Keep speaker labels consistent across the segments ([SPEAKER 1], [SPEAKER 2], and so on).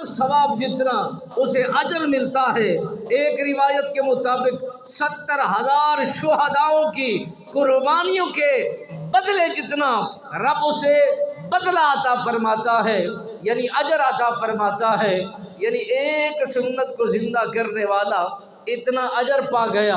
[SPEAKER 1] ثواب جتنا اسے اجر ملتا ہے۔ ایک روایت کے مطابق 70,000 شہداؤں کی قربانیوں کے بدلے جتنا رب اسے بدلہ عطا فرماتا ہے، یعنی اجر عطا فرماتا ہے۔ یعنی ایک سنت کو زندہ کرنے والا اتنا اجر پا گیا۔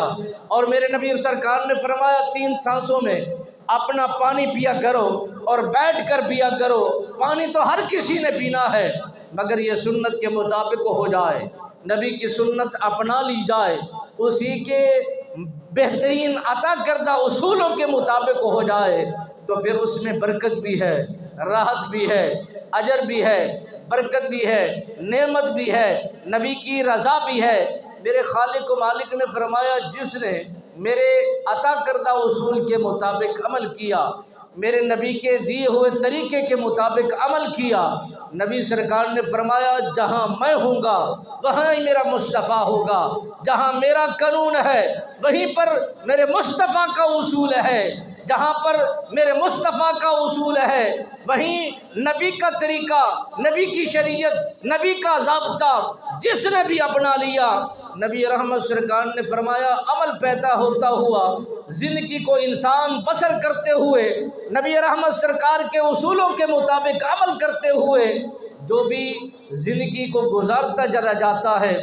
[SPEAKER 1] اور میرے نبی سرکار نے فرمایا 3 سانسوں میں اپنا پانی پیا کرو اور بیٹھ کر پیا کرو۔ پانی تو ہر کسی نے پینا ہے، مگر یہ سنت کے مطابق ہو جائے، نبی کی سنت اپنا لی جائے، اسی کے بہترین عطا کردہ اصولوں کے مطابق ہو جائے، تو پھر اس میں برکت بھی ہے، راحت بھی ہے، اجر بھی ہے، برکت بھی ہے، نعمت بھی ہے، نبی کی رضا بھی ہے۔ میرے خالق و مالک نے فرمایا جس نے میرے عطا کردہ اصول کے مطابق عمل کیا، میرے نبی کے دیے ہوئے طریقے کے مطابق عمل کیا، نبی سرکار نے فرمایا جہاں میں ہوں گا وہاں ہی میرا مصطفیٰ ہوگا، جہاں میرا قانون ہے وہیں پر میرے مصطفیٰ کا اصول ہے، جہاں پر میرے مصطفیٰ کا اصول ہے وہیں نبی کا طریقہ، نبی کی شریعت، نبی کا ضابطہ جس نے بھی اپنا لیا، نبی رحمت سرکار نے فرمایا عمل پیدا ہوتا ہوا زندگی کو انسان بسر کرتے ہوئے نبی رحمت سرکار کے اصولوں کے مطابق عمل کرتے ہوئے جو بھی زندگی کو گزارتا چلا جاتا ہے،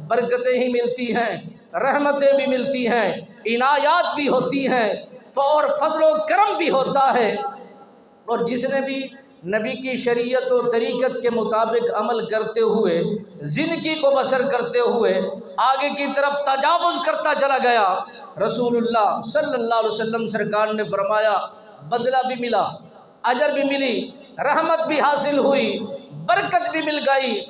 [SPEAKER 1] برکتیں ہی ملتی ہیں، رحمتیں بھی ملتی ہیں، عنایات بھی ہوتی ہیں اور فضل و کرم بھی ہوتا ہے۔ اور جس نے بھی نبی کی شریعت و طریقت کے مطابق عمل کرتے ہوئے زندگی کو بسر کرتے ہوئے آگے کی طرف تجاوز کرتا چلا گیا، رسول اللہ صلی اللہ علیہ وسلم سرکار نے فرمایا بدلہ بھی ملا، اجر بھی ملی، رحمت بھی حاصل ہوئی، برکت بھی مل گئی۔